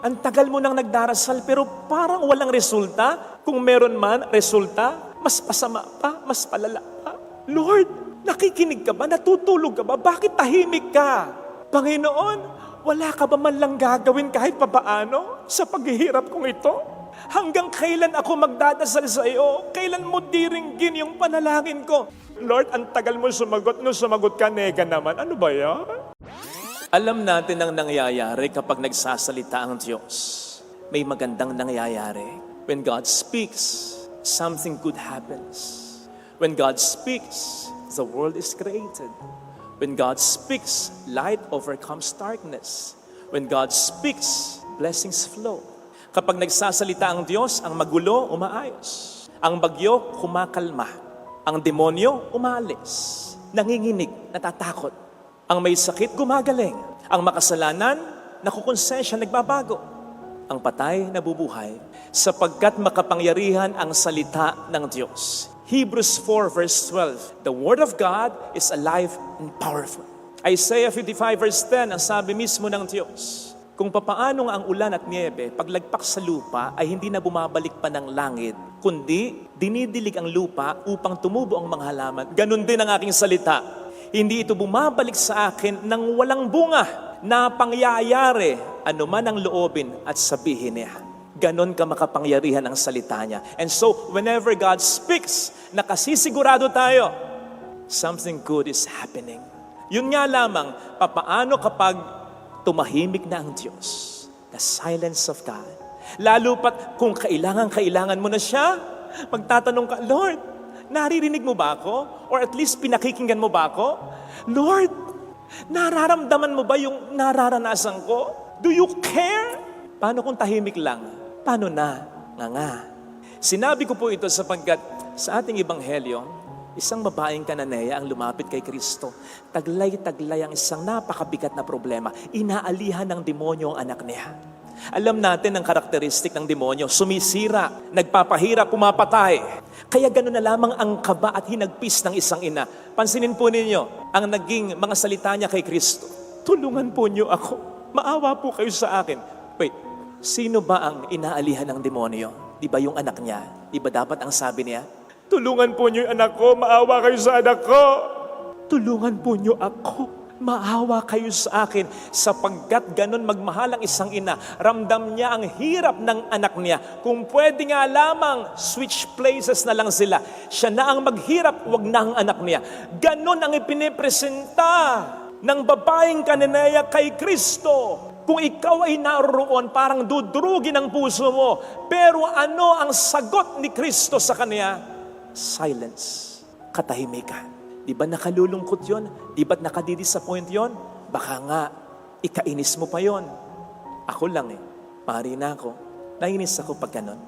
ang tagal mo nang nagdarasal pero parang walang resulta. Kung meron man resulta, mas pasama pa, mas palala pa. Lord, nakikinig ka ba? Natutulog ka ba? Bakit tahimik ka? Panginoon, wala ka ba man lang gagawin kahit papaano sa paghihirap kong ito? Hanggang kailan ako magdadasal sa iyo? Kailan mo diringgin yung panalangin ko? Lord, ang tagal mo sumagot. Nung sumagot ka, nega naman. Ano ba yan? Alam natin ang nangyayari kapag nagsasalita ang Diyos. May magandang nangyayari. When God speaks, something good happens. When God speaks, the world is created. When God speaks, light overcomes darkness. When God speaks, blessings flow. Kapag nagsasalita ang Diyos, ang magulo, umaayos. Ang bagyo, kumakalma. Ang demonyo, umalis. Nanginginig, natatakot. Ang may sakit, gumagaling. Ang makasalanan, nakukonsensya, nagbabago. Ang patay, nabubuhay. Sapagkat makapangyarihan ang salita ng Diyos. Hebrews 4 verse 12, the Word of God is alive and powerful. Isaiah 55 verse 10, ang sabi mismo ng Diyos, kung papaano ang ulan at niebe, paglagpak sa lupa ay hindi na bumabalik pa ng langit, kundi dinidilig ang lupa upang tumubo ang mga halaman. Ganon din ang aking salita. Hindi ito bumabalik sa akin nang walang bunga na pangyayari anuman ang loobin at sabihin niya. Ganon ka makapangyarihan ang salita niya. And so, whenever God speaks, nakasisigurado tayo, something good is happening. Yun nga lamang, papaano kapag tumahimik na ang Diyos? The silence of God. Lalo pat kung kailangan mo na siya, magtatanong ka, Lord, naririnig mo ba ako? Or at least pinakikinggan mo ba ako? Lord, nararamdaman mo ba yung nararanasan ko? Do you care? Paano kung tahimik lang? Paano na? Nga. Sinabi ko po ito sapagkat sa ating ebanghelyo, isang babaeng Kananeya ang lumapit kay Kristo. Taglay-taglay ang isang napakabigat na problema. Inaalihan ng demonyo ang anak niya. Alam natin ang karakteristik ng demonyo. Sumisira, nagpapahirap, pumapatay. Kaya gano'n na lamang ang kaba at hinagpis ng isang ina. Pansinin po ninyo ang naging mga salita niya kay Kristo. Tulungan po niyo ako. Maawa po kayo sa akin. Wait, sino ba ang inaalihan ng demonyo? Di ba yung anak niya? Di ba dapat ang sabi niya? Tulungan po niyo yung anak ko, maawa kayo sa anak ko. Tulungan po niyo ako, maawa kayo sa akin. Sapagkat ganun magmahal ang isang ina, ramdam niya ang hirap ng anak niya. Kung pwede nga lamang, switch places na lang sila. Siya na ang maghirap, wag na ang anak niya. Ganun ang ipinipresenta ng babaeng Kananeya kay Kristo. Kung ikaw ay naroon, parang dudurugin ang puso mo. Pero ano ang sagot ni Kristo sa kanya? Silence. Katahimikan. Di ba nakalulungkot yon? Di ba nakadidisappoint yon? Baka nga, ikainis mo pa yon. Ako lang Pari na ako. Nainis ako pag ganun.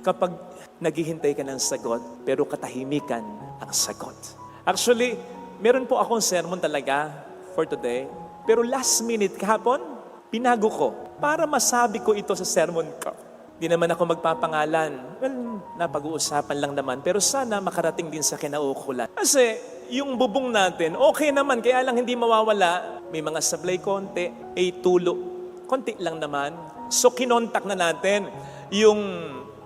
Kapag naghihintay ka ng sagot, pero katahimikan ang sagot. Actually, meron po akong sermon talaga for today. Pero last minute kahapon, pinago ko para masabi ko ito sa sermon ko. Di naman ako magpapangalan. Well, napag-uusapan lang naman. Pero sana makarating din sa kinaukulan. Kasi yung bubong natin, okay naman. Kaya lang hindi mawawala. May mga sablay konti, tulo. Konti lang naman. So kinontak na natin yung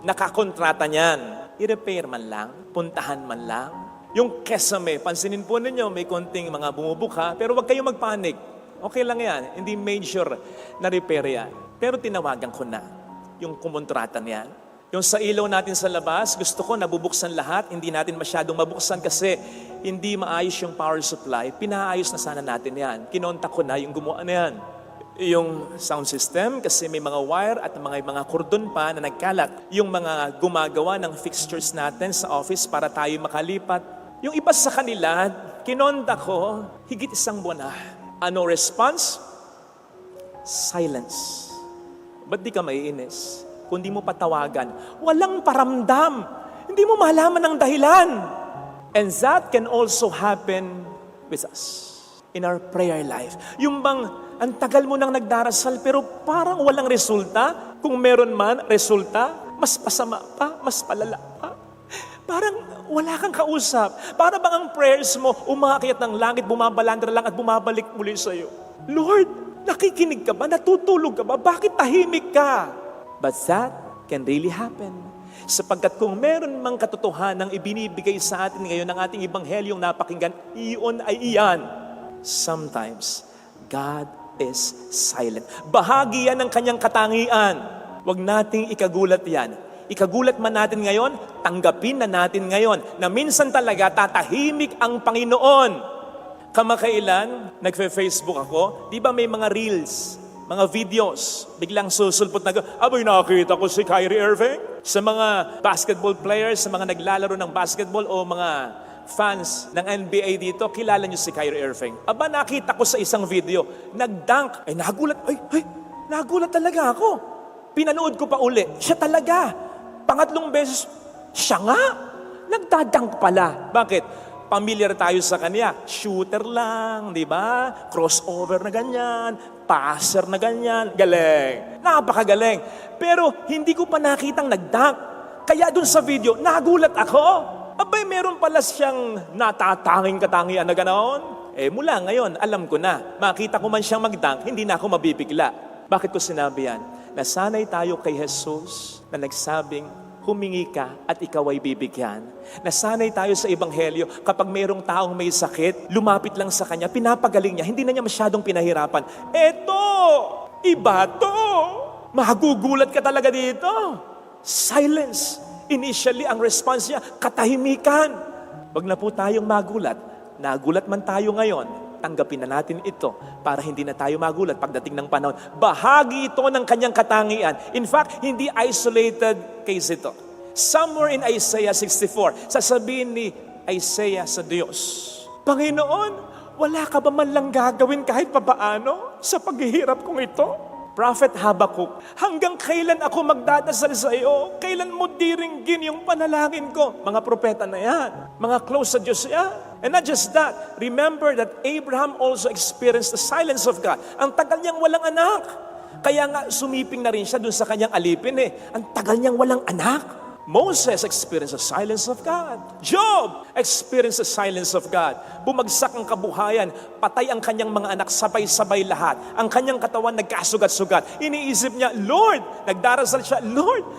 nakakontrata niyan. I-repair man lang. Puntahan man lang. Yung kesame, pansinin po ninyo, may konting mga bumubuka. Pero wag kayong magpanik. Okay lang yan. Hindi major na repair yan. Pero tinawagan ko na yung kumontrata niyan. Yung sa ilaw natin sa labas, gusto ko nabubuksan lahat. Hindi natin masyadong mabuksan kasi hindi maayos yung power supply. Pinaayos na sana natin yan. Kinontak ko na yung gumawa na yan. Yung sound system, kasi may mga wire at mga kordon pa na nagkalat. Yung mga gumagawa ng fixtures natin sa office para tayo makalipat. Yung iba sa kanila, kinontak ko, higit 1 buwan na. Ano response? Silence. Ba't di ka maiinis? Kung di mo patawagan, walang paramdam. Hindi mo malaman ang dahilan. And that can also happen with us in our prayer life. Yung bang, ang tagal mo nang nagdarasal pero parang walang resulta. Kung meron man resulta, mas pasama pa, mas palala pa. Parang wala kang kausap. Para bang ang prayers mo umakyat ng langit, bumabalandra lang at bumabalik muli sa iyo. Lord, Nakikinig ka ba? Natutulog ka ba? Bakit tahimik ka? But that can really happen. Sapagkat kung meron mang katotohanang ibinibigay sa atin ngayon ng ating Ebanghelyong napakinggan, iyon ay iyan. Sometimes, God is silent. Bahagi yan ng kanyang katangian. Huwag nating ikagulat yan. Ikagulat man natin ngayon, tanggapin na natin ngayon na minsan talaga tatahimik ang Panginoon. Kamakailan, nagfe-Facebook ako, di ba may mga reels, mga videos, biglang susulpot na, aboy nakita ko si Kyrie Irving. Sa mga basketball players, sa mga naglalaro ng basketball o mga fans ng NBA dito, kilala niyo si Kyrie Irving. Aba, nakita ko sa isang video, nag-dunk. Ay, nagulat talaga ako. Pinanood ko pa uli, siya talaga. Pangatlong beses, siya nga. Nagdadunk pala. Bakit? Familiar tayo sa kanya. Shooter lang, di ba? Crossover na ganyan, passer na ganyan. Galing. Napakagaling. Pero hindi ko pa nakitang nag-dunk. Kaya dun sa video, nagulat ako. Abay, meron pala siyang natatanging katangian na ganoon. Mula ngayon, alam ko na. Makita ko man siyang mag-dunk, hindi na ako mabibigla. Bakit ko sinabi yan? Nasanay tayo kay Jesus na nagsabing, humingi ka at ikaw ay bibigyan. Nasanay tayo sa Ebanghelyo, kapag mayroong taong may sakit, lumapit lang sa kanya, pinapagaling niya, hindi na niya masyadong pinahirapan. Eto! Iba to! Magugulat ka talaga dito. Silence. Initially, ang response niya, katahimikan. Wag na po tayong magulat. Nagulat man tayo ngayon, tanggapin na natin ito para hindi na tayo magulat pagdating ng panahon. Bahagi ito ng kanyang katangian. In fact, hindi isolated case ito. Somewhere in Isaiah 64, sasabihin ni Isaiah sa Diyos, Panginoon, wala ka ba man lang gagawin kahit papaano sa paghihirap kong ito? Prophet Habakkuk, hanggang kailan ako magdadasal sa iyo? Kailan mo diringgin yung panalangin ko? Mga propeta na yan. Mga close sa Diyos yan. And not just that, remember that Abraham also experienced the silence of God. Ang tagal niyang walang anak. Kaya nga sumiping na rin siya dun sa kanyang alipin Ang tagal niyang walang anak. Moses experienced the silence of God. Job experienced the silence of God. Bumagsak ang kabuhayan, patay ang kanyang mga anak, sabay-sabay lahat. Ang kanyang katawan nagkasugat-sugat. Iniisip niya, Lord, nagdarasal siya, Lord,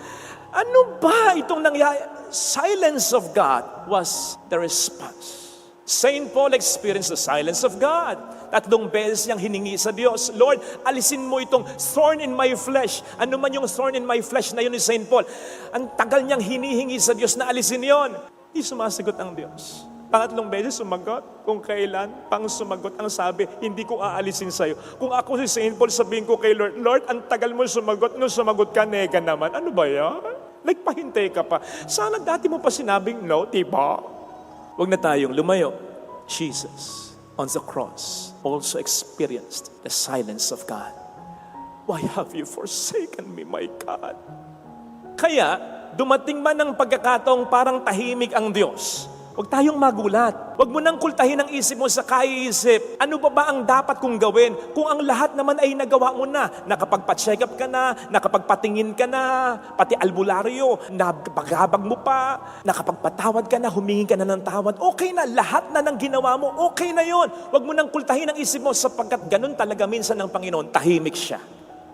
ano ba itong nangyayari? Silence of God was the response. Saint Paul experienced the silence of God. 3 beses niyang hiningi sa Diyos, Lord, alisin mo itong thorn in my flesh. Ano man yung thorn in my flesh na yun ni Saint Paul. Ang tagal niyang hinihingi sa Diyos na alisin yon. Hindi sumasagot ang Diyos. 3 beses sumagot. Kung kailan pang sumagot ang sabi, hindi ko aalisin sa'yo. Kung ako si Saint Paul, sabihin ko kay Lord, Lord, ang tagal mo sumagot. Nung sumagot ka, nega naman. Ano ba yan? Nagpahintay ka pa. Sana dati mo pa sinabing no, diba? Huwag na tayong lumayo. Jesus on the cross also experienced the silence of God. Why have you forsaken me, my God? Kaya, dumating man ang pagkakataong parang tahimik ang Diyos, huwag tayong magulat. Huwag mo nang kultahin ang isip mo sa kaiisip. Ano ba ang dapat kong gawin? Kung ang lahat naman ay nagawa mo na, nakapagpa-check up ka na, nakapagpatingin ka na, pati albularyo, napaghabag mo pa, nakapagpatawad ka na, humingi ka na ng tawad, okay na, lahat na ng ginawa mo, okay na yon. Huwag mo nang kultahin ang isip mo sapagkat ganun talaga minsan ng Panginoon, tahimik siya.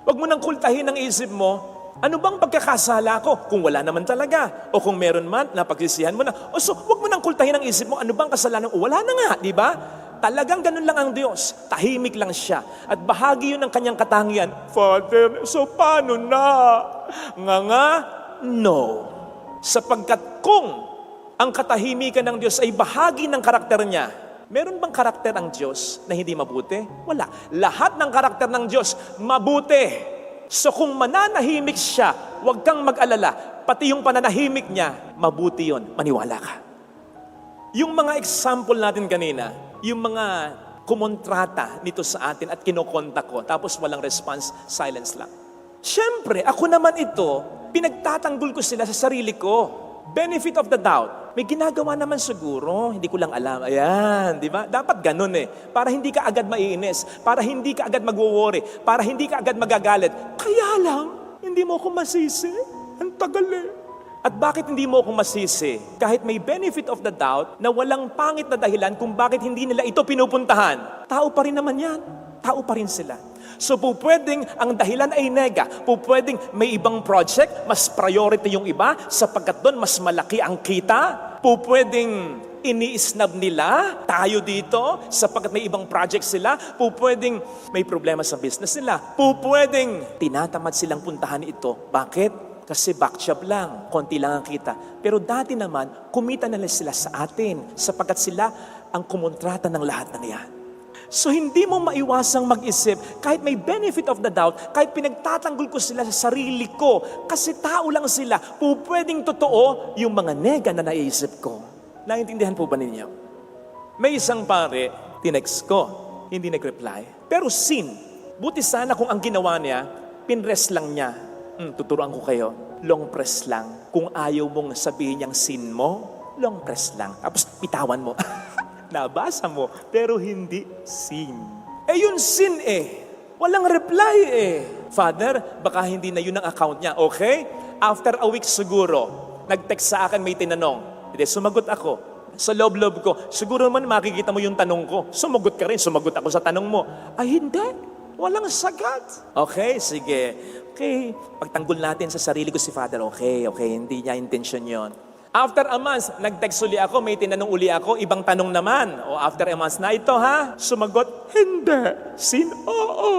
Huwag mo nang kultahin ang isip mo, ano bang pagkakasala ko? Kung wala naman talaga. O kung meron man, napagsisihan mo na. O so, huwag mo nang kultahin ang isip mo, ano bang kasalanan? O wala na nga, di ba? Talagang ganun lang ang Diyos. Tahimik lang siya. At bahagi yun ng kanyang katangian. Father, so paano na? Nga, no. Sapagkat kung ang katahimikan ng Diyos ay bahagi ng karakter niya, meron bang karakter ang Diyos na hindi mabuti? Wala. Lahat ng karakter ng Diyos, mabuti. So kung mananahimik siya, huwag kang mag-alala. Pati yung pananahimik niya, mabuti yon. Maniwala ka. Yung mga example natin kanina, yung mga kumontrata nito sa atin at kinokontak ko, tapos walang response, silence lang. Siyempre, ako naman ito, pinagtatanggol ko sila sa sarili ko. Benefit of the doubt. May ginagawa naman siguro, hindi ko lang alam. Ayan, di ba? Dapat ganun para hindi ka agad maiinis, para hindi ka agad magwo-worry, para hindi ka agad magagalit. Kaya lang, hindi mo ako masisi. Ang tagal At bakit hindi mo ako masisi? Kahit may benefit of the doubt na walang pangit na dahilan kung bakit hindi nila ito pinupuntahan. Tao pa rin naman yan. Tao pa rin sila. So po pwedeng ang dahilan ay nega. Po pwedeng may ibang project, mas priority yung iba sapagkat doon mas malaki ang kita. Po pwedeng ini-snub nila tayo dito sapagkat may ibang project sila. Po pwedeng may problema sa business nila. Po pwedeng tinatamad silang puntahan ito. Bakit? Kasi back job lang, konti lang ang kita. Pero dati naman, kumita na sila sa atin sapagkat sila ang kumontrata ng lahat ng yan. So hindi mo maiwasang mag-isip, kahit may benefit of the doubt, kahit pinagtatanggol ko sila sa sarili ko, kasi tao lang sila, pwedeng totoo yung mga nega na naisip ko. Naintindihan po ba ninyo? May isang pare, tinext ko, hindi nag-reply. Pero sin, buti sana kung ang ginawa niya, pinrest lang niya. Tuturuan ko kayo, long press lang. Kung ayaw mong sabihin niyang sin mo, long press lang. Tapos pitawan mo. Nabasa mo, pero hindi sin. Yun sin Walang reply Father, baka hindi na yun ang account niya. Okay? After a week siguro, nag-text sa akin, may tinanong. Hindi, sumagot ako. Sa loob-loob ko, siguro naman makikita mo yung tanong ko. Sumagot ka rin, sumagot ako sa tanong mo. Ay, hindi. Walang sagat. Okay, sige. Okay, pagtanggol natin sa sarili ko si Father. Okay, hindi niya intention yon. After a month, nag-text uli ako, may tinanong uli ako, ibang tanong naman. O after a month na ito ha, sumagot, hindi. Sin, oo.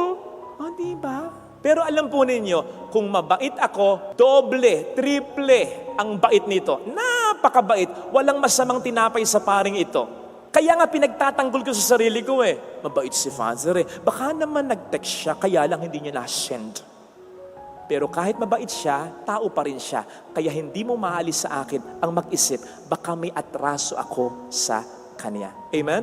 O, diba? Pero alam po ninyo, kung mabait ako, doble, triple ang bait nito. Napakabait. Walang masamang tinapay sa paring ito. Kaya nga pinagtatanggol ko sa sarili ko Mabait si Father Baka naman nag-text siya, kaya lang hindi niya na-send. Pero kahit mabait siya, tao pa rin siya. Kaya hindi mo maalis sa akin ang mag-isip, baka may atraso ako sa kanya. Amen?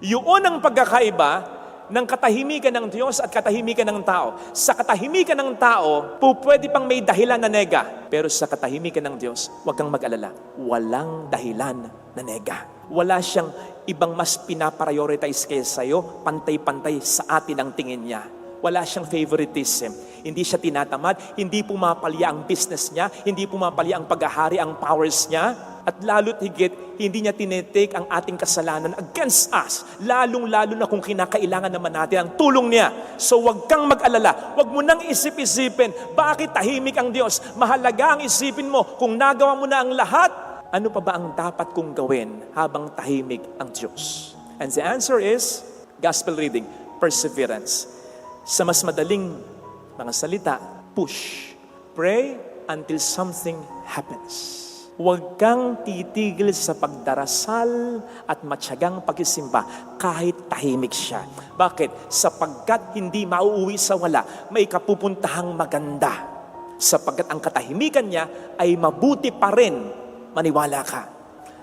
Yun ang pagkakaiba ng katahimikan ng Diyos at katahimikan ng tao. Sa katahimikan ng tao, pwede pang may dahilan na nega. Pero sa katahimikan ng Diyos, huwag kang mag-alala. Walang dahilan na nega. Wala siyang ibang mas pinaprioritize kaysa sa'yo, pantay-pantay sa atin ang tingin niya. Wala siyang favoritism. Hindi siya tinatamad, hindi pumapalya ang business niya, hindi pumapalya ang paghahari, ang powers niya. At lalo't higit, hindi niya tinetake ang ating kasalanan against us. Lalong-lalo na kung kinakailangan naman natin ang tulong niya. So wag kang mag-alala. Wag mo nang isip-isipin, bakit tahimik ang Diyos? Mahalaga ang isipin mo, kung nagawa mo na ang lahat, ano pa ba ang dapat kong gawin habang tahimik ang Diyos? And the answer is, gospel reading, perseverance. Sa mas madaling mga salita, push. Pray until something happens. Huwag kang titigil sa pagdarasal at matyagang pagsisimba kahit tahimik siya. Bakit? Sapagkat hindi mauuwi sa wala, may kapupuntahang maganda. Sapagkat ang katahimikan niya ay mabuti pa rin, maniwala ka.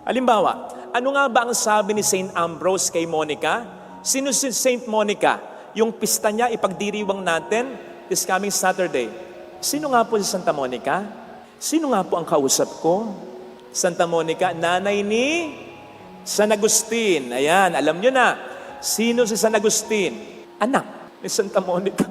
Halimbawa, ano nga ba ang sabi ni St. Ambrose kay Monica? Sino si St. Monica? Yung pista niya, ipagdiriwang natin this coming Saturday. Sino nga po si Santa Monica? Sino nga po ang kausap ko? Santa Monica, nanay ni San Agustin. Ayan, alam nyo na. Sino si San Agustin? Anak ni Santa Monica.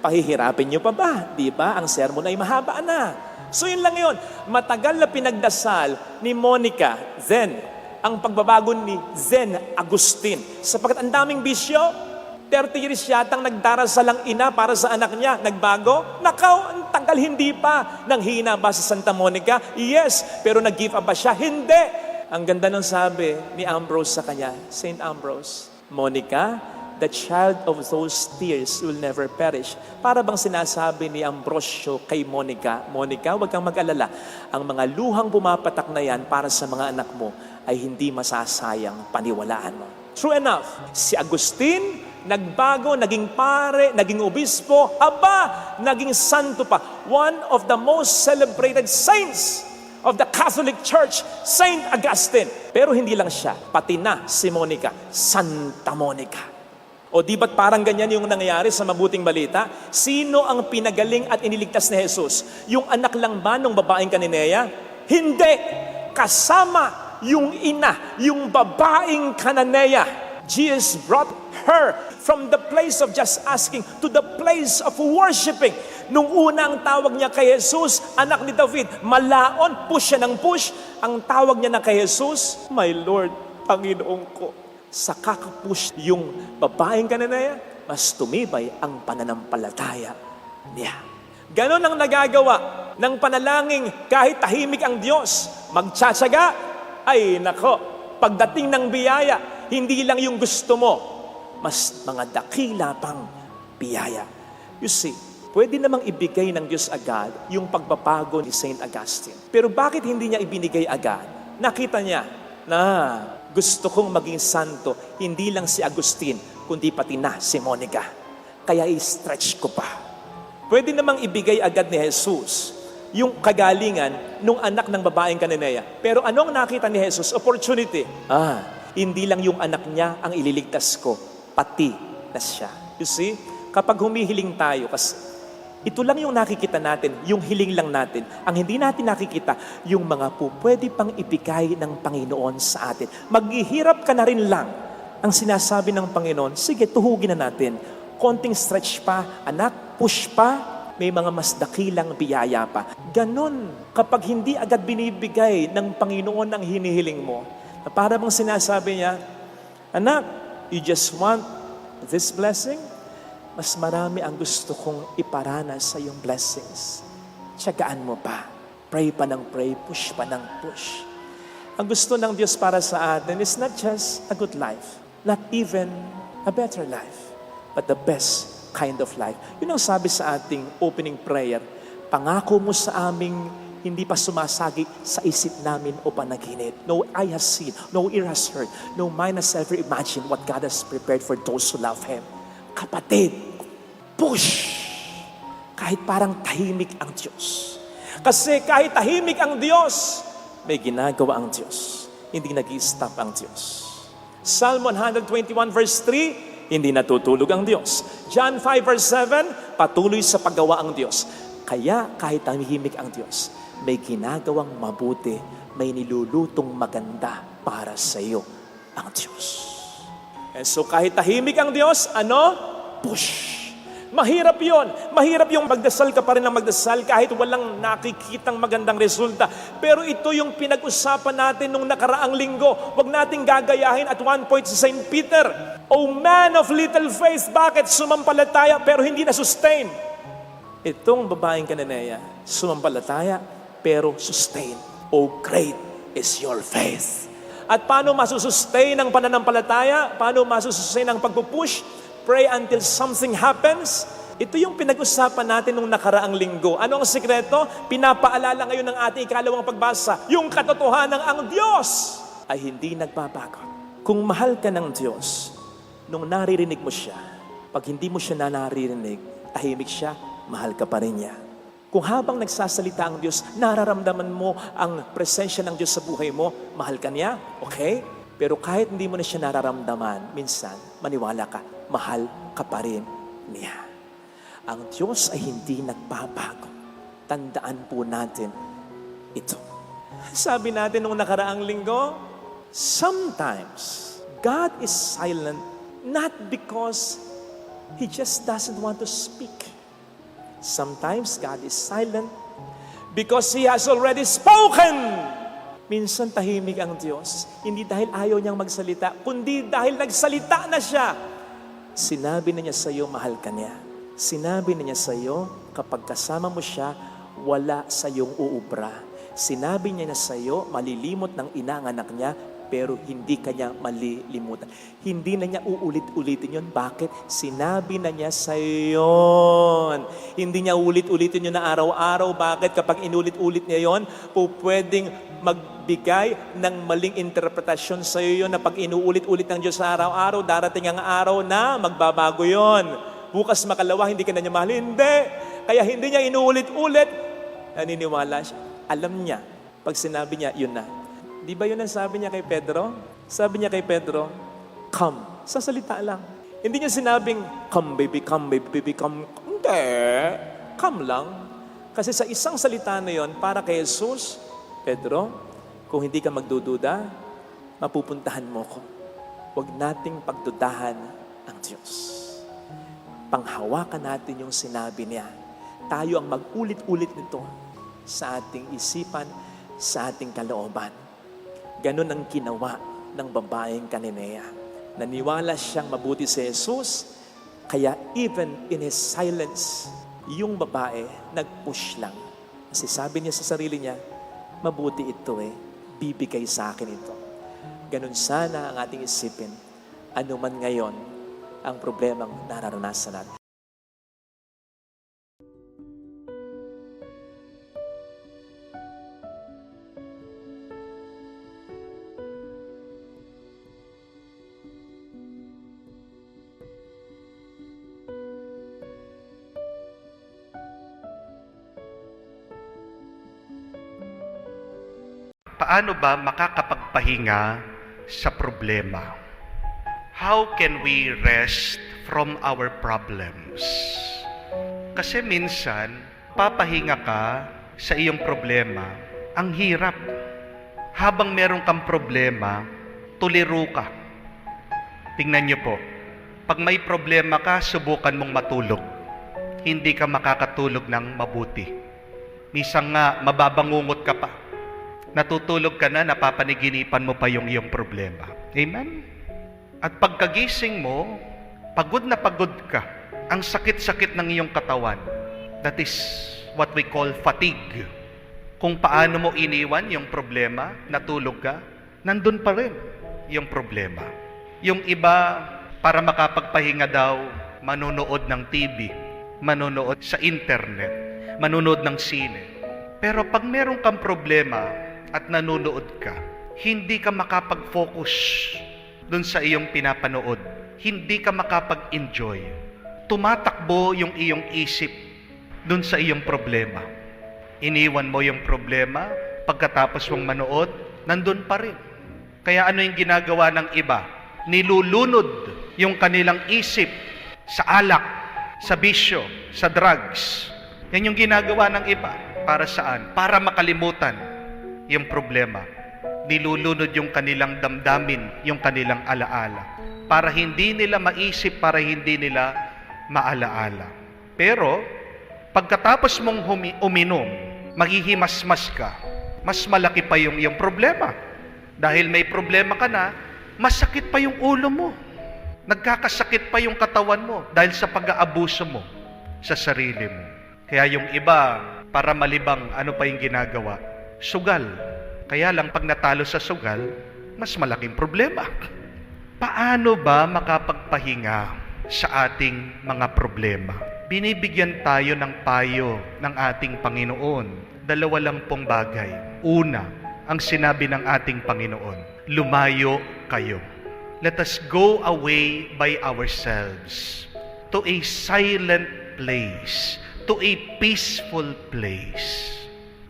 Pahihirapin nyo pa ba? Di ba? Ang sermon ay mahaba na. So yun lang yun. Matagal na pinagdasal ni Monica. Then, ang pagbabago ni Zen Agustin. Sapagkat ang daming bisyo, 30 years yatang nagdarasal ang ina para sa anak niya. Nagbago? Nakaw, ang tagal hindi pa. Nanghina ba sa Santa Monica? Yes. Pero nag-give up ba siya? Hindi. Ang ganda ng sabi ni Ambrose sa kanya, St. Ambrose, Monica, the child of those tears will never perish. Para bang sinasabi ni Ambrosio kay Monica, Monica, huwag kang mag-alala. Ang mga luhang pumapatak na yan para sa mga anak mo ay hindi masasayang, paniwalaan mo. True enough, si Agustin, nagbago, naging pare, naging obispo, naging santo pa. One of the most celebrated saints of the Catholic Church, Saint Augustine. Pero hindi lang siya, pati na si Monica, Santa Monica. O di ba't parang ganyan yung nangyayari sa mabuting balita? Sino ang pinagaling at iniligtas ni Jesus? Yung anak lang ba ng babaeng Cananea? Hindi! Kasama yung ina, yung babaeng Cananea. Jesus brought her from the place of just asking to the place of worshiping. Nung una ang tawag niya kay Jesus, anak ni David, malaon, push siya ng push. Ang tawag niya na kay Jesus, my Lord, Panginoon ko. Sa kakapush yung babaeng Cananea, mas tumibay ang pananampalataya niya. Ganon ang nagagawa ng panalangin kahit tahimik ang Diyos. Magtsatsaga, ay nako, pagdating ng biyaya, hindi lang yung gusto mo, mas mga dakila pang biyaya. You see, pwede namang ibigay ng Diyos agad yung pagbabago ni Saint Augustine. Pero bakit hindi niya ibinigay agad? Nakita niya na gusto kong maging santo, hindi lang si Agustin, kundi pati na si Monica. Kaya i-stretch ko pa. Pwede namang ibigay agad ni Jesus yung kagalingan nung anak ng babaeng Cananea. Pero anong nakita ni Jesus? Opportunity. Hindi lang yung anak niya ang ililigtas ko, pati na siya. You see, kapag humihiling tayo, kasi ito lang yung nakikita natin, yung hiling lang natin. Ang hindi natin nakikita, yung mga pwede pang ibigay ng Panginoon sa atin. Maghihirap ka na rin lang. Ang sinasabi ng Panginoon, sige, tuhugin na natin. Konting stretch pa, anak, push pa, may mga mas dakilang biyaya pa. Ganon, kapag hindi agad binibigay ng Panginoon ang hinihiling mo, na para bang sinasabi niya, anak, you just want this blessing? Mas marami ang gusto kong iparanas sa iyong blessings. Tiyagaan mo pa. Pray pa ng pray, push pa ng push. Ang gusto ng Diyos para sa atin is not just a good life, not even a better life, but the best kind of life. Yun ang sabi sa ating opening prayer, pangako mo sa aming hindi pa sumasagi sa isip namin o panaginip. No eye has seen, no ear has heard, no mind has ever imagined what God has prepared for those who love Him. Kapatid, push! Kahit parang tahimik ang Diyos. Kasi kahit tahimik ang Diyos, may ginagawa ang Diyos. Hindi nag-i-stop ang Diyos. Psalm 121 verse 3, hindi natutulog ang Diyos. John 5 verse 7, patuloy sa paggawa ang Diyos. Kaya kahit tahimik ang Diyos, may ginagawang mabuti, may nilulutong maganda para sa iyo ang Diyos. And so kahit tahimik ang Diyos, push. Mahirap yon. Mahirap yung magdasal ka pa rin ng magdasal kahit walang nakikitang magandang resulta. Pero ito yung pinag-usapan natin nung nakaraang linggo. Huwag nating gagayahin at one point si Saint Peter. O man of little faith, bakit sumampalataya pero hindi na-sustain? Itong babaeng Cananea, sumampalataya pero sustain. O great is your faith. At paano masusustain ang pananampalataya? Paano masusustain ang pagpupush? Pray until something happens. Ito yung pinag-usapan natin nung nakaraang linggo. Ano ang sikreto? Pinapaalala ngayon ng ating ikalawang pagbasa. Yung katotohanan ang Diyos ay hindi nagbabago. Kung mahal ka ng Diyos, nung naririnig mo siya, pag hindi mo siya naririnig, tahimik siya, mahal ka pa rin niya. Kung habang nagsasalita ang Diyos, nararamdaman mo ang presensya ng Diyos sa buhay mo, mahal ka niya, okay? Pero kahit hindi mo na siya nararamdaman, minsan, maniwala ka, mahal ka pa rin niya. Ang Diyos ay hindi nagbabago. Tandaan po natin ito. Sabi natin nung nakaraang linggo, sometimes God is silent not because He just doesn't want to speak. Sometimes God is silent because He has already spoken. Minsan tahimik ang Diyos, hindi dahil ayaw niyang magsalita, kundi dahil nagsalita na siya. Sinabi na niya sa iyo, mahal ka niya. Sinabi na niya sa iyo, kapag kasama mo siya, wala sa iyong uubra. Sinabi niya na sa iyo, malilimot ng ina ang anak niya, pero hindi kanya malilimutan. Hindi na niya uulit-ulitin yun. Bakit? Sinabi na niya sa iyo. Hindi niya ulit-ulitin yun na araw-araw. Bakit? Kapag inulit-ulit niya yun, pwedeng magbigay ng maling interpretasyon sa iyo na pag inuulit-ulit ng Diyos sa araw-araw, darating ang araw na magbabago yon. Bukas makalawa, hindi ka na niya mahal. Hindi. Kaya hindi niya inuulit-ulit. Naniniwala siya. Alam niya. Pag sinabi niya, yun na. Di ba yun ang sabi niya kay Pedro? Sabi niya kay Pedro, come. Sa salita lang. Hindi niya sinabing, come baby, come. Hindi. Come lang. Kasi sa isang salita na yon, para kay Jesus, Pedro, kung hindi ka magdududa, mapupuntahan mo ko. Huwag nating pagdudahan ang Diyos. Panghawakan natin yung sinabi niya. Tayo ang mag-ulit-ulit nito sa ating isipan, sa ating kalooban. Ganon ang ginawa ng babaeng Cananea. Naniwala siyang mabuti si Jesus, Kaya even in his silence, yung babae nag-push lang. Kasi sabi niya sa sarili niya, mabuti ito bibigay sa akin ito. Ganun sana ang ating isipin, ano man ngayon ang problemang nararanasan natin. Paano ba makakapagpahinga sa problema? How can we rest from our problems? Kasi minsan, papahinga ka sa iyong problema, ang hirap. Habang meron kang problema, tuliro ka. Tingnan niyo po, pag may problema ka, subukan mong matulog. Hindi ka makakatulog ng mabuti. Minsan nga, mababangungot ka pa. Natutulog ka na, napapaniginipan mo pa yung iyong problema. Amen? At pagkagising mo, pagod na pagod ka. Ang sakit-sakit ng iyong katawan. That is what we call fatigue. Kung paano mo iniwan yung problema, natulog ka, nandun pa rin yung problema. Yung iba, para makapagpahinga daw, manonood ng TV, manonood sa internet, manonood ng sine. Pero pag meron kang problema, at nanonood ka, hindi ka makapag-focus dun sa iyong pinapanood. Hindi ka makapag-enjoy. Tumatakbo yung iyong isip dun sa iyong problema. Iniwan mo yung problema, pagkatapos mong manood, nandun pa rin. Kaya ano yung ginagawa ng iba? Nilulunod yung kanilang isip sa alak, sa bisyo, sa drugs. Yan yung ginagawa ng iba. Para saan? Para makalimutan yung problema. Nilulunod yung kanilang damdamin, yung kanilang alaala. Para hindi nila maisip, para hindi nila maalaala. Pero, pagkatapos mong uminom, maghihimasmas ka, mas malaki pa yung iyong problema. Dahil may problema ka na, masakit pa yung ulo mo. Nagkakasakit pa yung katawan mo dahil sa pag-aabuso mo sa sarili mo. Kaya yung iba, para malibang, ano pa yung ginagawa? Sugal. Kaya lang pag natalo sa sugal, mas malaking problema. Paano ba makapagpahinga sa ating mga problema? Binibigyan tayo ng payo ng ating Panginoon. Dalawa lang pong bagay. Una, ang sinabi ng ating Panginoon, lumayo kayo. Let us go away by ourselves to a silent place, to a peaceful place.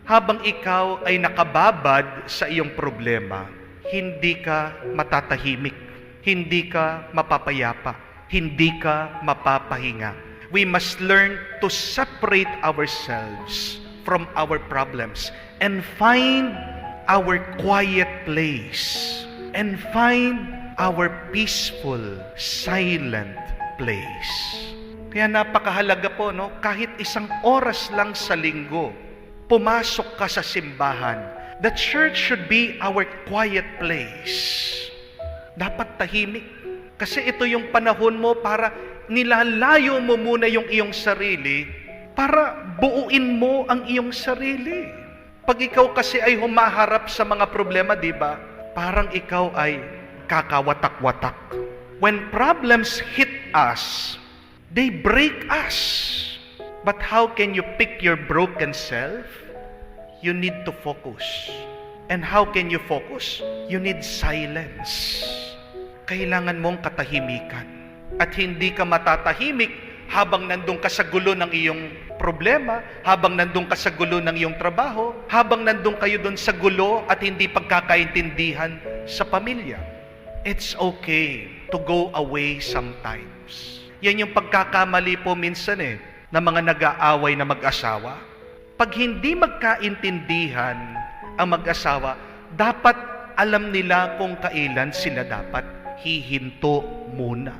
Habang ikaw ay nakababad sa iyong problema, hindi ka matatahimik, hindi ka mapapayapa, hindi ka mapapahinga. We must learn to separate ourselves from our problems and find our quiet place and find our peaceful, silent place. Kaya napakahalaga po, no? Kahit isang oras lang sa linggo, pumasok ka sa simbahan. The church should be our quiet place. Dapat tahimik. Kasi ito yung panahon mo para nilalayo mo muna yung iyong sarili para buuin mo ang iyong sarili. Pag ikaw kasi ay humaharap sa mga problema, di ba? Parang ikaw ay kakawatak-watak. When problems hit us, they break us. But how can you pick your broken self? You need to focus. And how can you focus? You need silence. Kailangan mong katahimikan. At hindi ka matatahimik habang nandun ka sa gulo ng iyong problema, habang nandun ka sa gulo ng iyong trabaho, habang nandun kayo dun sa gulo at hindi pagkakaintindihan sa pamilya. It's okay to go away sometimes. Yan yung pagkakamali po minsan ng mga nag-aaway na mag-asawa. Pag hindi magkaintindihan ang mag-asawa, dapat alam nila kung kailan sila dapat hihinto muna.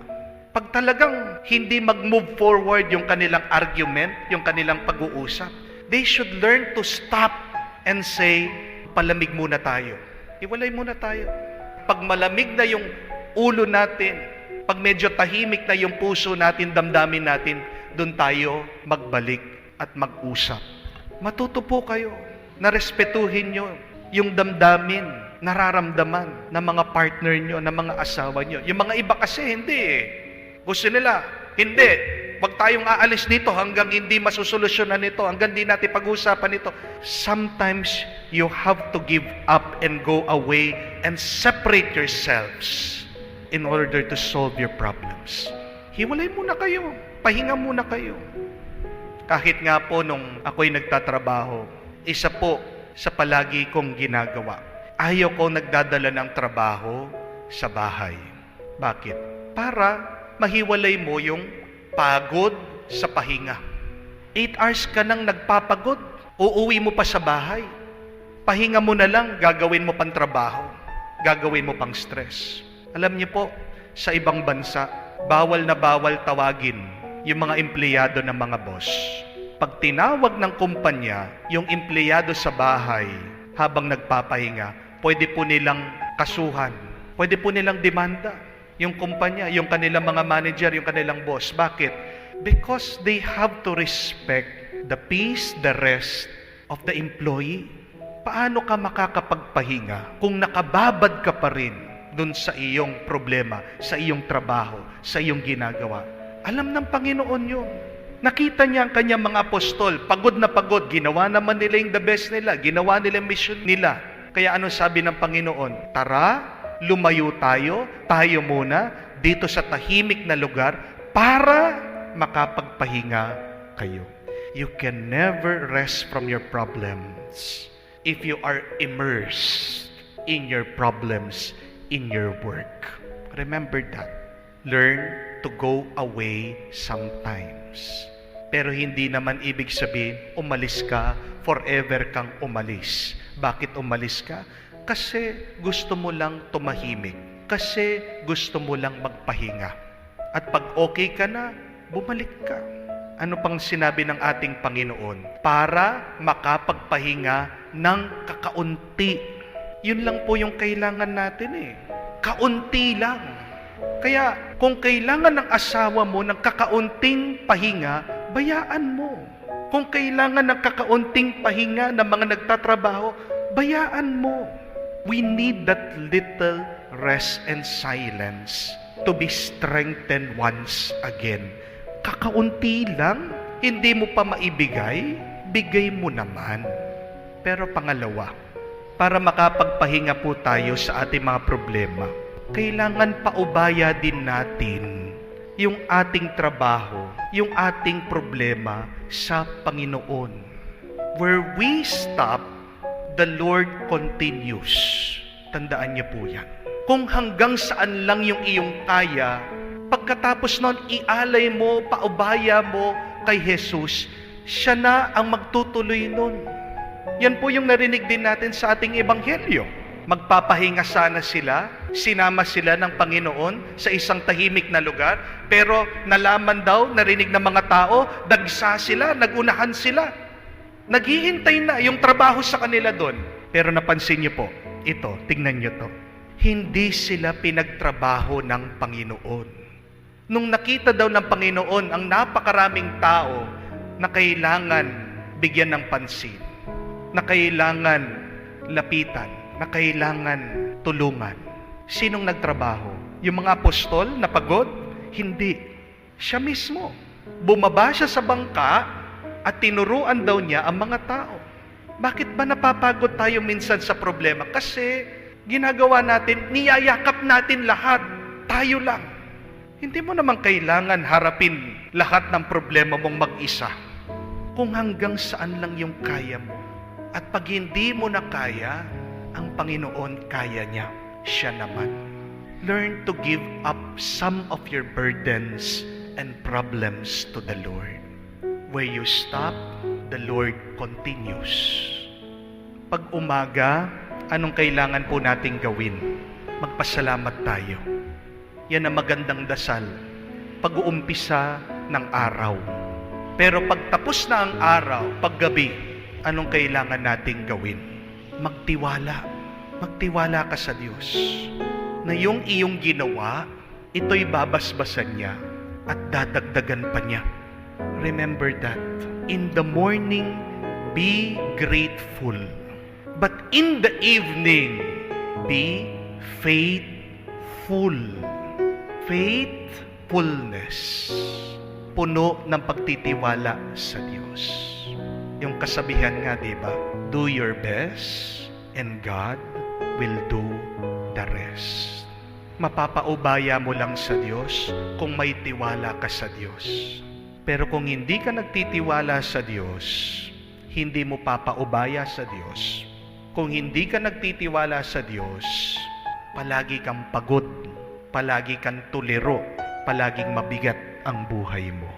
Pag talagang hindi mag-move forward yung kanilang argument, yung kanilang pag-uusap, they should learn to stop and say, palamig muna tayo. Iwalay muna tayo. Pag malamig na yung ulo natin, Pag medyo tahimik na yung puso natin, damdamin natin, doon tayo magbalik at mag-usap. Matuto po kayo na respetuhin nyo yung damdamin, nararamdaman ng mga partner nyo, ng mga asawa nyo. Yung mga iba kasi hindi eh. Gusto nila, hindi. Huwag tayong aalis dito hanggang hindi masusolusyonan ito, hanggang hindi natin pag-uusapan ito. Sometimes you have to give up and go away and separate yourselves in order to solve your problems. Hiwalay muna kayo. Pahinga muna kayo. Kahit nga po nung ako'y nagtatrabaho, isa po sa palagi kong ginagawa. Ayaw ko nagdadala ng trabaho sa bahay. Bakit? Para mahiwalay mo yung pagod sa pahinga. 8 hours ka nang nagpapagod, uuwi mo pa sa bahay. Pahinga mo na lang, gagawin mo pang trabaho. Gagawin mo pang stress. Alam niyo po, sa ibang bansa, bawal na bawal tawagin yung mga empleyado ng mga boss. Pag tinawag ng kumpanya yung empleyado sa bahay habang nagpapahinga, pwede po nilang kasuhan. Pwede po nilang demanda yung kumpanya, yung kanilang mga manager, yung kanilang boss. Bakit? Because they have to respect the peace, the rest of the employee. Paano ka makakapagpahinga kung nakababad ka pa rin dun sa iyong problema, sa iyong trabaho, sa iyong ginagawa? Alam ng Panginoon yun. Nakita niya ang kanyang mga apostol, pagod na pagod, ginawa naman nila yung the best nila, ginawa nila yung mission nila. Kaya ano sabi ng Panginoon? Tara, lumayo tayo muna dito sa tahimik na lugar para makapagpahinga kayo. You can never rest from your problems if you are immersed in your problems, in your work. Remember that. Learn to go away sometimes. Pero hindi naman ibig sabihin, umalis ka, forever kang umalis. Bakit umalis ka? Kasi gusto mo lang tumahimik. Kasi gusto mo lang magpahinga. At pag okay ka na, bumalik ka. Ano pang sinabi ng ating Panginoon? Para makapagpahinga ng kakaunti. Yun lang po yung kailangan natin eh. Kaunti lang. Kaya kung kailangan ng asawa mo ng kakaunting pahinga, bayaan mo. Kung kailangan ng kakaunting pahinga ng mga nagtatrabaho, bayaan mo. We need that little rest and silence to be strengthened once again. Kakaunti lang, hindi mo pa maibigay, bigay mo naman. Pero pangalawa, para makapagpahinga po tayo sa ating mga problema, kailangan paubaya din natin yung ating trabaho, yung ating problema sa Panginoon. Where we stop, the Lord continues. Tandaan niyo po yan. Kung hanggang saan lang yung iyong kaya, pagkatapos nun, ialay mo, paubaya mo kay Jesus, siya na ang magtutuloy nun. Yan po yung narinig din natin sa ating ebanghelyo. Magpapahinga sana sila, sinama sila ng Panginoon sa isang tahimik na lugar, pero nalaman daw, narinig ng mga tao, dagsa sila, nagunahan sila. Naghihintay na yung trabaho sa kanila doon. Pero napansin niyo po, ito, tingnan niyo to. Hindi sila pinagtrabaho ng Panginoon. Nung nakita daw ng Panginoon ang napakaraming tao na kailangan bigyan ng pansin, na kailangan lapitan, na kailangan tulungan. Sinong nagtrabaho? Yung mga apostol na pagod? Hindi. Siya mismo. Bumaba siya sa bangka at tinuruan daw niya ang mga tao. Bakit ba napapagod tayo minsan sa problema? Kasi ginagawa natin, niyayakap natin lahat. Tayo lang. Hindi mo naman kailangan harapin lahat ng problema mong mag-isa. Kung hanggang saan lang yung kaya mo. At pag hindi mo na kaya, ang Panginoon kaya niya. Siya naman. Learn to give up some of your burdens and problems to the Lord. Where you stop, the Lord continues. Pag umaga, anong kailangan po nating gawin? Magpasalamat tayo. Yan ang magandang dasal. Pag-uumpisa ng araw. Pero pag tapos na ang araw, paggabi, anong kailangan nating gawin? Magtiwala. Magtiwala ka sa Diyos na yung iyong ginawa ito'y babasbasan niya at dadagdagan pa niya. Remember that. In the morning, be grateful. But in the evening, be faithful. Faithfulness. Puno ng pagtitiwala sa Diyos. Yung kasabihan nga, di ba? Do your best and God will do the rest. Mapapaubaya mo lang sa Diyos kung may tiwala ka sa Diyos. Pero kung hindi ka nagtitiwala sa Diyos, hindi mo papaubaya sa Diyos. Kung hindi ka nagtitiwala sa Diyos, palagi kang pagod, palagi kang tuliro, palaging mabigat ang buhay mo.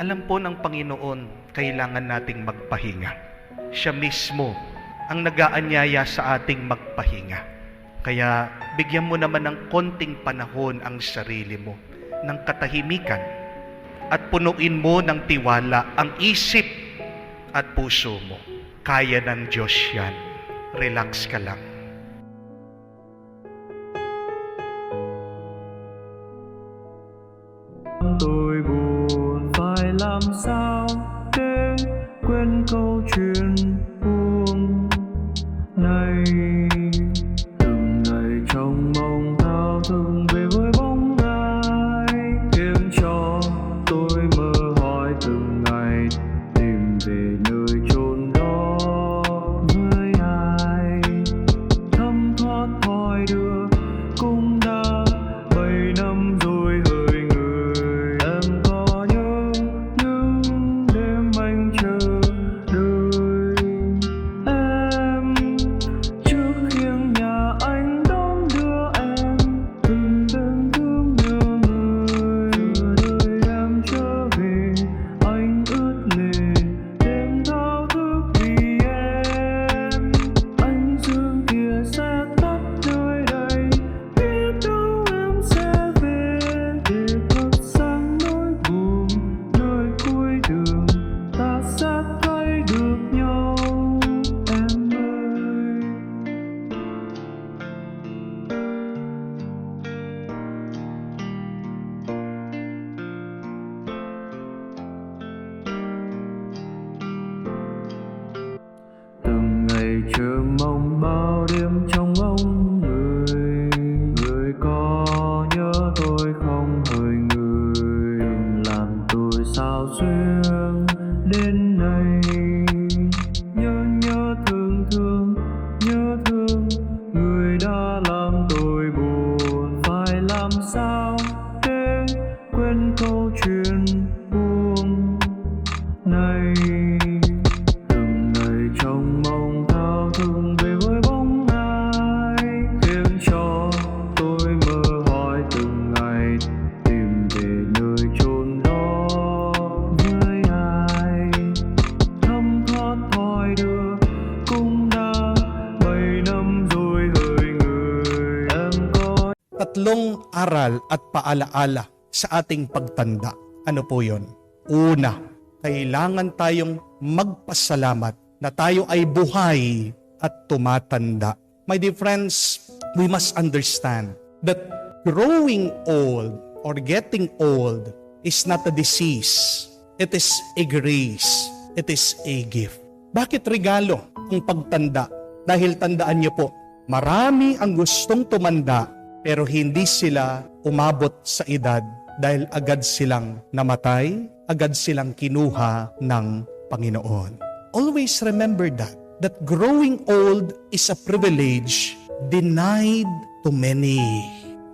Alam po ng Panginoon, kailangan nating magpahinga. Siya mismo ang nag-aanyaya sa ating magpahinga. Kaya bigyan mo naman ng konting panahon ang sarili mo, ng katahimikan, at punuin mo ng tiwala ang isip at puso mo. Kaya ng Diyos yan. Relax ka lang. Tôi buồn phải làm sao để quên câu chuyện buồn này. Từng ngày trong mong thao thức về với bóng ai, khiến cho tôi mơ hoài từng ngày tìm về nơi chốn đó với ai. Thấm thoát hỏi đưa cũng đã 7 năm rồi hỡi người. Em có nhớ những đêm anh chờ đợi em trước khiêng nhà anh đón đưa em, từng đêm thương nhớ người. Chờ đợi em trở về anh ướt lệ đêm thao thức vì em. Ánh dương kia sẽ tắt nơi đây, biết đâu em sẽ về để thắp sáng nỗi buồn nơi cuối đường. Ta sẽ thấy được nhau em ơi. Từng ngày chờ mong bao đêm trong ngóng người. Người có nhớ tôi không hỡi người? Đừng làm tôi sao xuyên đến nay. Nhớ nhớ thương thương, nhớ thương người đã làm tôi buồn. Phải làm sao để quên câu chuyện buồn này. Từng ngày trong mong thao thức về với bóng ai, khiến cho tôi mơ hoài từng ngày tìm về nơi chốn đó với ai. Thấm thoát hỏi đưa cũng đã 7 năm rồi hỡi người. Em có Tatlong aral at paalaala sa ating pagtanda. Ano po yun? Una, kailangan tayong magpasalamat na tayo ay buhay at tumatanda. My dear friends, we must understand that growing old or getting old is not a disease. It is a grace. It is a gift. Bakit regalo ang pagtanda? Dahil tandaan niyo po, marami ang gustong tumanda pero hindi sila umabot sa edad dahil agad silang namatay, agad silang kinuha ng Panginoon. Always remember that growing old is a privilege denied to many.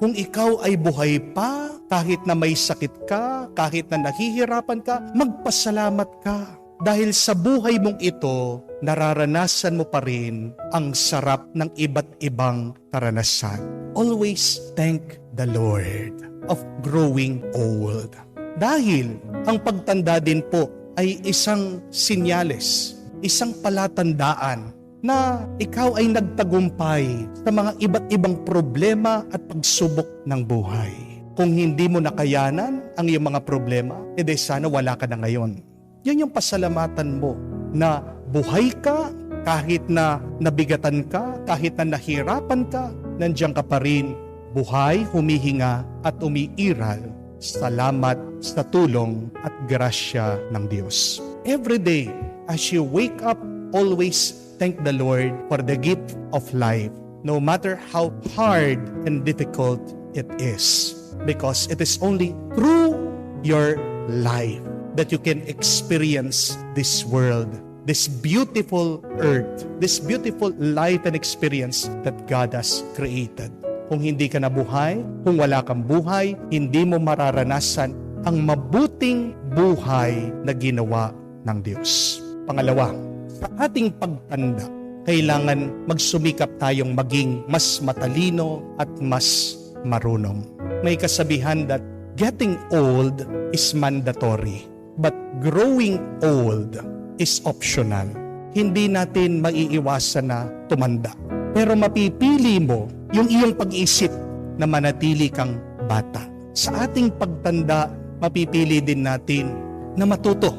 Kung ikaw ay buhay pa, kahit na may sakit ka, kahit na nahihirapan ka, magpasalamat ka. Dahil sa buhay mong ito, nararanasan mo pa rin ang sarap ng iba't ibang karanasan. Always thank the Lord of growing old. Dahil ang pagtanda din po ay isang sinyales, isang palatandaan na ikaw ay nagtagumpay sa mga iba't ibang problema at pagsubok ng buhay. Kung hindi mo nakayanan ang iyong mga problema, edi sana wala ka na ngayon. Yan yung pasalamatan mo na buhay ka, kahit na nabigatan ka, kahit na nahirapan ka, nandiyan ka pa rin buhay, humihinga at umiiral. Salamat sa tulong at grasya ng Diyos. Every day, as you wake up, always thank the Lord for the gift of life, no matter how hard and difficult it is. Because it is only through your life that you can experience this world, this beautiful earth, this beautiful life and experience that God has created. Kung hindi ka nabuhay, kung wala kang buhay, hindi mo mararanasan ang mabuting buhay na ginawa ng Diyos. Pangalawa, sa ating pagtanda, kailangan magsumikap tayong maging mas matalino at mas marunong. May kasabihan that getting old is mandatory, but growing old is optional. Hindi natin maiiwasan na tumanda. Pero mapipili mo yung iyong pag-iisip na manatili kang bata. Sa ating pagtanda, mapipili din natin na matuto,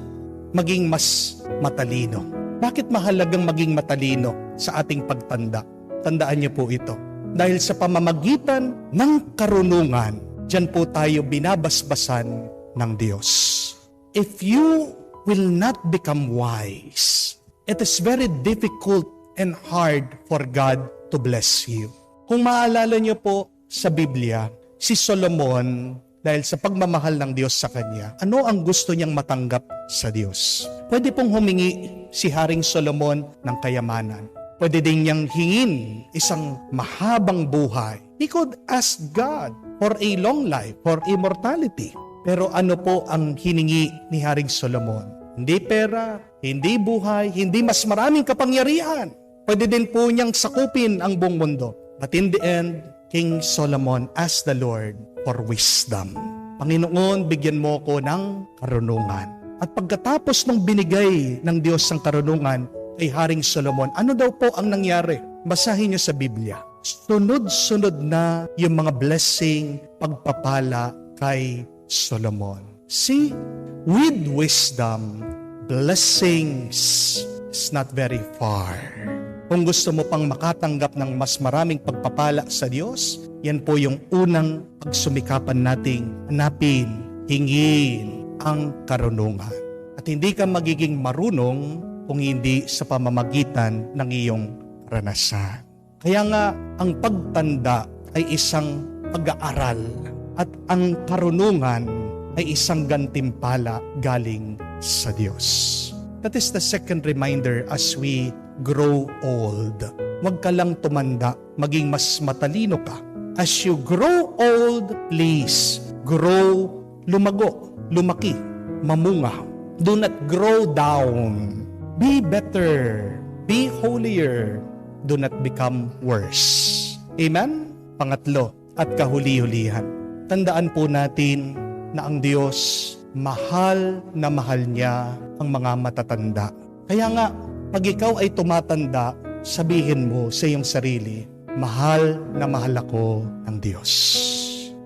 maging mas matalino. Bakit mahalagang maging matalino sa ating pagtanda? Tandaan niyo po ito. Dahil sa pamamagitan ng karunungan, diyan po tayo binabasbasan ng Diyos. If you will not become wise, it is very difficult and hard for God to bless you. Kung maalala niyo po sa Biblia, si Solomon, dahil sa pagmamahal ng Diyos sa kanya, ano ang gusto niyang matanggap sa Diyos? Pwede pong humingi si Haring Solomon ng kayamanan. Pwede din niyang hingin isang mahabang buhay. He could ask God for a long life, for immortality. Pero ano po ang hiningi ni Haring Solomon? Hindi pera, hindi buhay, hindi mas maraming kapangyarihan. Pwede din po niyang sakupin ang buong mundo. But in the end, King Solomon asked the Lord for wisdom. Panginoon, bigyan mo ko ng karunungan. At pagkatapos ng binigay ng Diyos ang karunungan kay Haring Solomon, ano daw po ang nangyari? Basahin niyo sa Biblia. Sunod-sunod na yung mga blessing, pagpapala kay Solomon. See, with wisdom, blessings is not very far. Kung gusto mo pang makatanggap ng mas maraming pagpapala sa Diyos, yan po yung unang pagsumikapan nating hanapin, hingin ang karunungan. At hindi ka magiging marunong kung hindi sa pamamagitan ng iyong karanasan. Kaya nga, ang pagtanda ay isang pag-aaral at ang karunungan ay isang gantimpala galing sa Diyos. That is the second reminder as we grow old. Huwag ka lang tumanda, maging mas matalino ka. As you grow old, please grow, lumago, lumaki, mamunga. Do not grow down. Be better. Be holier. Do not become worse. Amen? Pangatlo, at kahuli-hulihan. Tandaan po natin na ang Diyos, mahal na mahal niya ang mga matatanda. Kaya nga, pag ikaw ay tumatanda, sabihin mo sa iyong sarili, mahal na mahal ako ng Diyos.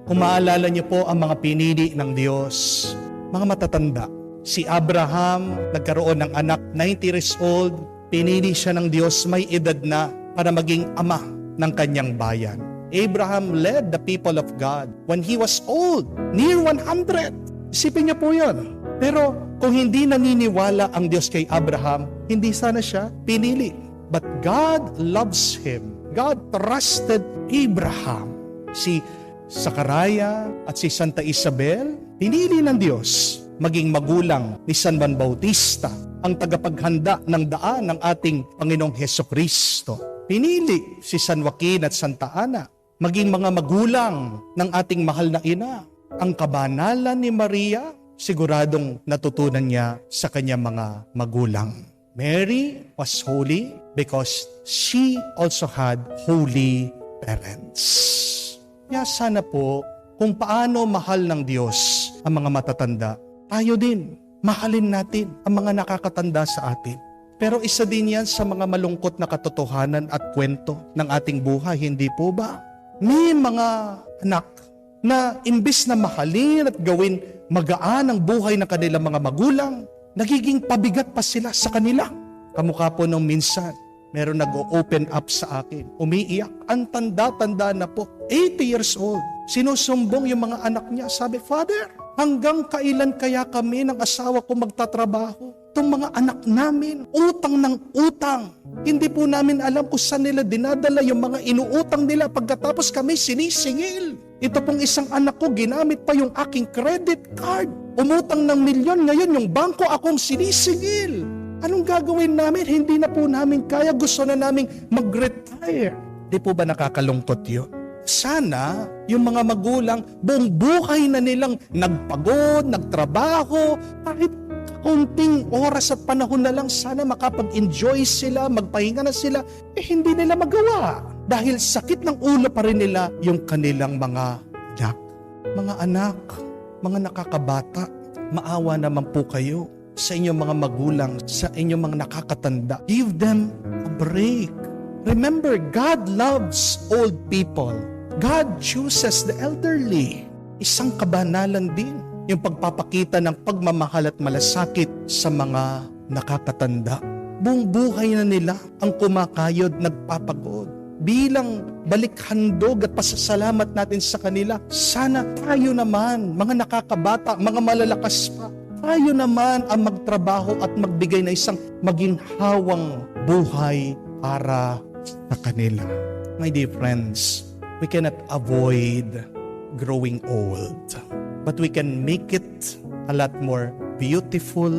Kung maalala niyo po ang mga pinili ng Diyos, mga matatanda, si Abraham nagkaroon ng anak, 90 years old, pinili siya ng Diyos, may edad na para maging ama ng kanyang bayan. Abraham led the people of God when he was old, near 100. Isipin niyo po yun. Pero kung hindi naniniwala ang Diyos kay Abraham, hindi sana siya pinili. But God loves him. God trusted Abraham. Si Sakaraya at si Santa Isabel, pinili ng Diyos maging magulang ni San Juan Bautista, ang tagapaghanda ng daan ng ating Panginoong Hesukristo. Pinili si San Joaquin at Santa Ana maging mga magulang ng ating mahal na ina. Ang kabanalan ni Maria, siguradong natutunan niya sa kanyang mga magulang. Mary was holy because she also had holy parents. Kaya sana po, kung paano mahal ng Diyos ang mga matatanda, tayo din, mahalin natin ang mga nakakatanda sa atin. Pero isa din yan sa mga malungkot na katotohanan at kwento ng ating buhay, hindi po ba? May mga anak na imbis na mahalin at gawin magaan ang buhay ng kanilang mga magulang, nagiging pabigat pa sila sa kanila. Kamukha po nung minsan, Meron nag-open up sa akin. Umiiyak. Ang tanda-tanda na po. 80 years old. Sinusumbong yung mga anak niya. Sabi, Father, hanggang kailan kaya kami ng asawa ko magtatrabaho? Itong mga anak namin, utang ng utang. Hindi po namin alam kung saan nila dinadala yung mga inuutang nila pagkatapos kami sinisingil. Ito pong isang anak ko, ginamit pa yung aking credit card. Umutang ng milyon, ngayon yung bangko akong sinisingil. Anong gagawin namin? Hindi na po namin kaya, gusto na naming mag-retire. Di po ba nakakalungkot yun? Sana yung mga magulang buong buhay na nilang nagpagod, nagtrabaho, kahit konting oras at panahon na lang, sana makapag-enjoy sila, magpahinga na sila, hindi nila magawa. Dahil sakit ng ulo pa rin nila yung kanilang mga anak. Mga anak, mga nakakabata, maawa naman po kayo sa inyong mga magulang, sa inyong mga nakakatanda. Give them a break. Remember, God loves old people. God chooses the elderly. Isang kabanalan din yung pagpapakita ng pagmamahal at malasakit sa mga nakakatanda. Buong buhay na nila ang kumakayod, nagpapagod. Bilang balikhandog at pasasalamat natin sa kanila, sana tayo naman, mga nakakabata, mga malalakas pa, tayo naman ang magtrabaho at magbigay na isang maginhawang buhay para sa kanila. My dear friends, we cannot avoid growing old. But we can make it a lot more beautiful,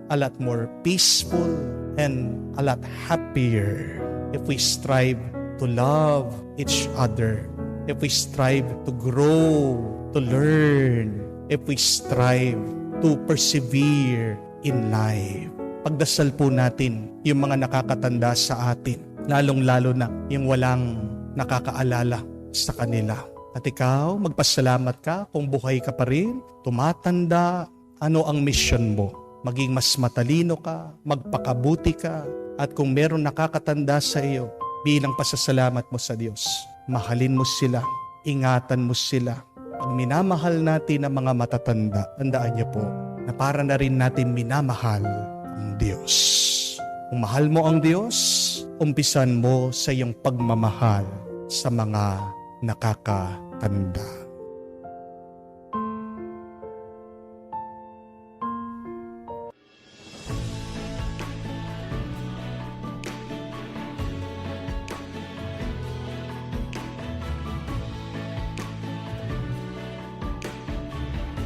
a lot more peaceful, and a lot happier if we strive to love each other, if we strive to grow, to learn, if we strive to persevere in life. Pagdasal po natin yung mga nakakatanda sa atin, lalong-lalo na yung walang nakakaalala sa kanila. At ikaw, magpasalamat ka kung buhay ka pa rin, tumatanda, ano ang mission mo? Maging mas matalino ka, magpakabuti ka, at kung meron nakakatanda sa iyo, bilang pasasalamat mo sa Diyos, mahalin mo sila, ingatan mo sila. Pag minamahal natin ang mga matatanda, tandaan niyo po, na para na rin natin minamahal ang Diyos. Kung mahal mo ang Diyos, umpisan mo sa iyong pagmamahal sa mga nakakatanda.